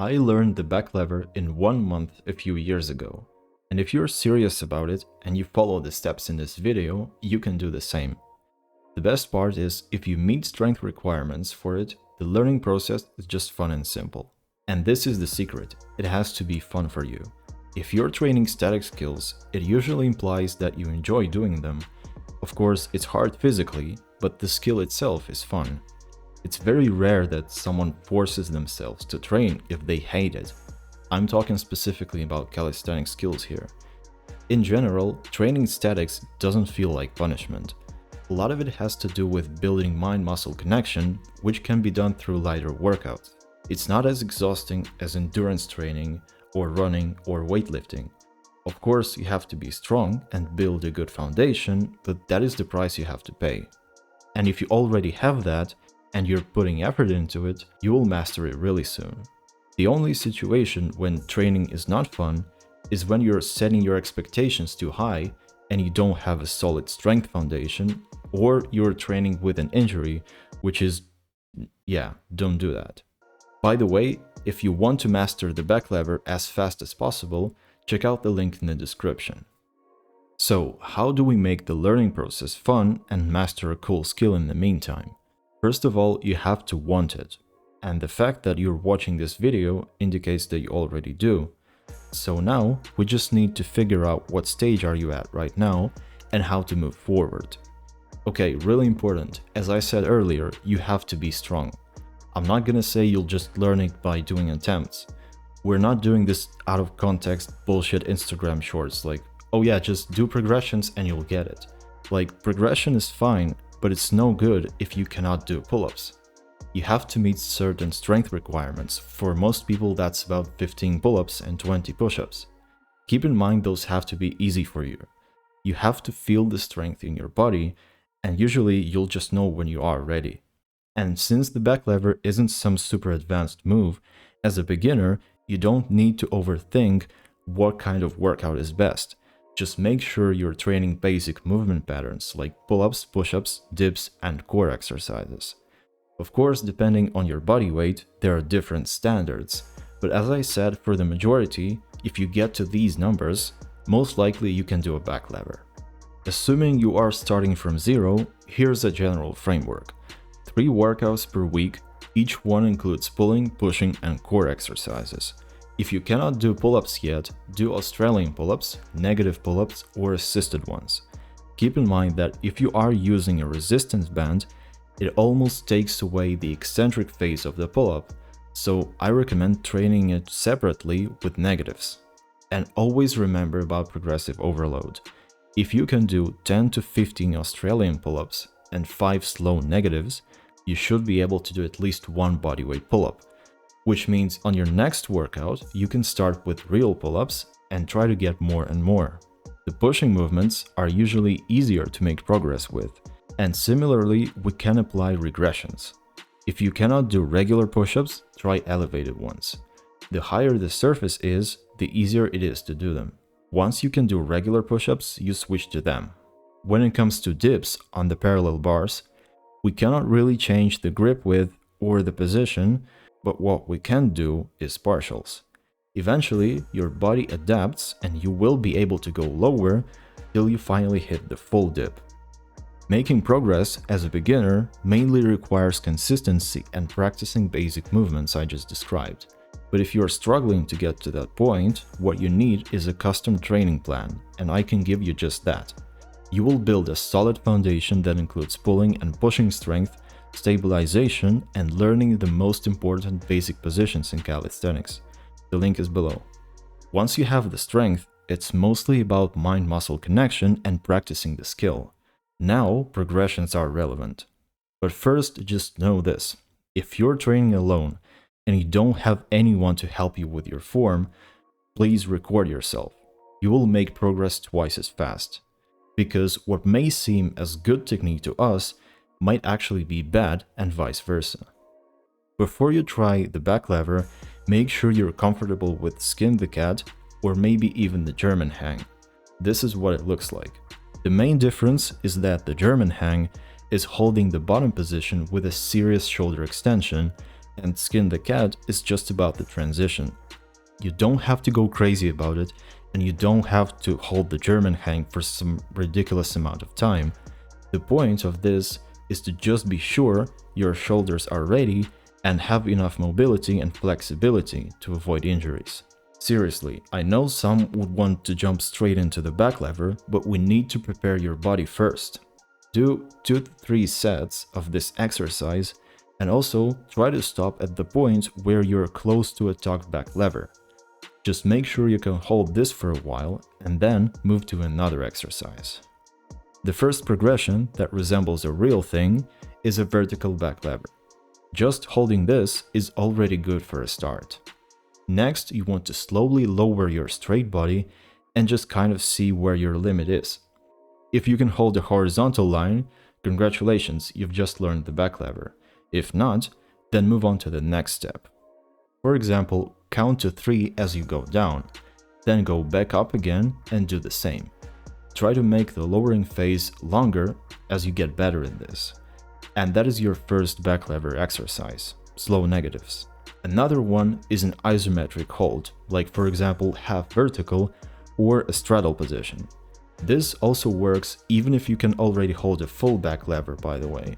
I learned the back lever in 1 month a few years ago. And if you're serious about it and you follow the steps in this video, you can do the same. The best part is, if you meet strength requirements for it, the learning process is just fun and simple. And this is the secret, it has to be fun for you. If you're training static skills, it usually implies that you enjoy doing them. Of course, it's hard physically, but the skill itself is fun. It's very rare that someone forces themselves to train if they hate it. I'm talking specifically about calisthenic skills here. In general, training statics doesn't feel like punishment. A lot of it has to do with building mind-muscle connection, which can be done through lighter workouts. It's not as exhausting as endurance training or running or weightlifting. Of course, you have to be strong and build a good foundation, but that is the price you have to pay. And if you already have that, and you're putting effort into it, you will master it really soon. The only situation when training is not fun is when you're setting your expectations too high and you don't have a solid strength foundation, or you're training with an injury, which is, don't do that. By the way, if you want to master the back lever as fast as possible, check out the link in the description. So, how do we make the learning process fun and master a cool skill in the meantime? First of all, you have to want it. And the fact that you're watching this video indicates that you already do. So now, we just need to figure out what stage are you at right now and how to move forward. Okay, really important, as I said earlier, you have to be strong. I'm not gonna say you'll just learn it by doing attempts. We're not doing this out of context bullshit Instagram shorts like, oh yeah, just do progressions and you'll get it. Like, progression is fine, but it's no good if you cannot do pull-ups. You have to meet certain strength requirements. For most people, that's about 15 pull-ups and 20 push-ups. Keep in mind those have to be easy for you. You have to feel the strength in your body, and usually you'll just know when you are ready. And since the back lever isn't some super advanced move, as a beginner, you don't need to overthink what kind of workout is best. Just make sure you're training basic movement patterns like pull-ups, push-ups, dips, and core exercises. Of course, depending on your body weight, there are different standards, but as I said, for the majority, if you get to these numbers, most likely you can do a back lever. Assuming you are starting from zero, here's a general framework. 3 workouts per week, each one includes pulling, pushing, and core exercises. If you cannot do pull-ups yet, do Australian pull-ups, negative pull-ups, or assisted ones. Keep in mind that if you are using a resistance band, it almost takes away the eccentric phase of the pull-up, so I recommend training it separately with negatives. And always remember about progressive overload. If you can do 10 to 15 Australian pull-ups and 5 slow negatives, you should be able to do at least 1 bodyweight pull-up, which means on your next workout, you can start with real pull-ups and try to get more and more. The pushing movements are usually easier to make progress with. And similarly, we can apply regressions. If you cannot do regular push-ups, try elevated ones. The higher the surface is, the easier it is to do them. Once you can do regular push-ups, you switch to them. When it comes to dips on the parallel bars, we cannot really change the grip width or the position, but what we can do is partials. Eventually, your body adapts and you will be able to go lower till you finally hit the full dip. Making progress as a beginner mainly requires consistency and practicing basic movements I just described. But if you are struggling to get to that point, what you need is a custom training plan, and I can give you just that. You will build a solid foundation that includes pulling and pushing strength, stabilization, and learning the most important basic positions in calisthenics. The link is below. Once you have the strength, it's mostly about mind-muscle connection and practicing the skill. Now, progressions are relevant. But first, just know this. If you're training alone and you don't have anyone to help you with your form, please record yourself. You will make progress twice as fast. Because what may seem as good technique to us might actually be bad and vice versa. Before you try the back lever, make sure you're comfortable with skin the cat or maybe even the German hang. This is what it looks like. The main difference is that the German hang is holding the bottom position with a serious shoulder extension, and skin the cat is just about the transition. You don't have to go crazy about it, and you don't have to hold the German hang for some ridiculous amount of time. The point of this is to just be sure your shoulders are ready and have enough mobility and flexibility to avoid injuries. Seriously, I know some would want to jump straight into the back lever, but we need to prepare your body first. Do 2 to 3 sets of this exercise, and also try to stop at the point where you're close to a tucked back lever. Just make sure you can hold this for a while and then move to another exercise. The first progression that resembles a real thing is a vertical back lever. Just holding this is already good for a start. Next, you want to slowly lower your straight body and just kind of see where your limit is. If you can hold a horizontal line, congratulations, you've just learned the back lever. If not, then move on to the next step. For example, count to 3 as you go down, then go back up again and do the same. Try to make the lowering phase longer as you get better in this. And that is your first back lever exercise, slow negatives. Another one is an isometric hold, like for example half vertical or a straddle position. This also works even if you can already hold a full back lever, by the way.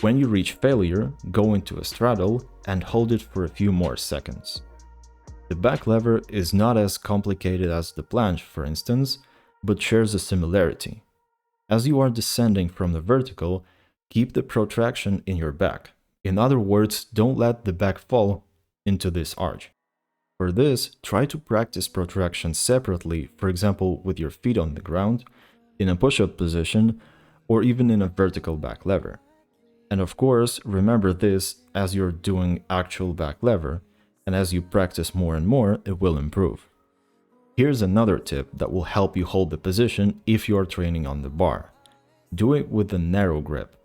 When you reach failure, go into a straddle and hold it for a few more seconds. The back lever is not as complicated as the planche, for instance, but shares a similarity. As you are descending from the vertical, keep the protraction in your back. In other words, don't let the back fall into this arch. For this, try to practice protraction separately, for example with your feet on the ground, in a push-up position, or even in a vertical back lever. And of course, remember this as you're doing actual back lever, and as you practice more and more, it will improve. Here's another tip that will help you hold the position if you are training on the bar. Do it with a narrow grip.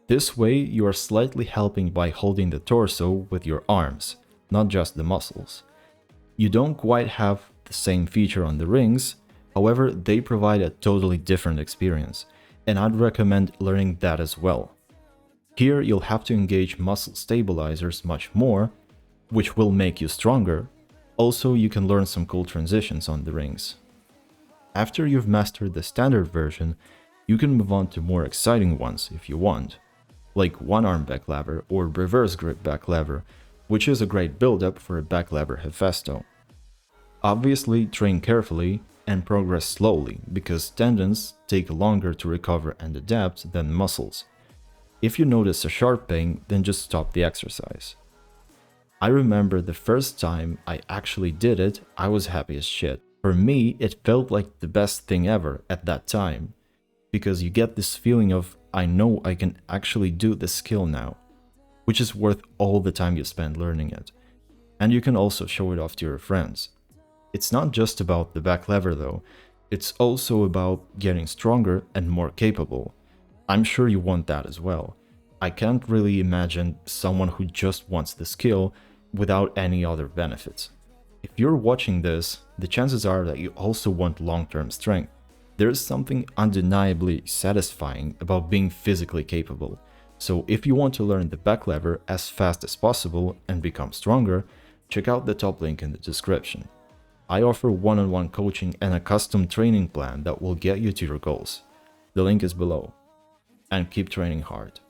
This way, you are slightly helping by holding the torso with your arms, not just the muscles. You don't quite have the same feature on the rings, however, they provide a totally different experience, and I'd recommend learning that as well. Here, you'll have to engage muscle stabilizers much more, which will make you stronger. Also, you can learn some cool transitions on the rings. After you've mastered the standard version, you can move on to more exciting ones if you want, like one arm back lever or reverse grip back lever, which is a great build-up for a back lever Hefesto. Obviously, train carefully and progress slowly, because tendons take longer to recover and adapt than muscles. If you notice a sharp pain, then just stop the exercise. I remember the first time I actually did it, I was happy as shit. For me, it felt like the best thing ever at that time, because you get this feeling of, I know I can actually do this skill now, which is worth all the time you spend learning it. And you can also show it off to your friends. It's not just about the back lever though, it's also about getting stronger and more capable. I'm sure you want that as well. I can't really imagine someone who just wants the skill without any other benefits. If you're watching this, the chances are that you also want long-term strength. There's something undeniably satisfying about being physically capable. So if you want to learn the back lever as fast as possible and become stronger, check out the top link in the description. I offer one-on-one coaching and a custom training plan that will get you to your goals. The link is below. And keep training hard.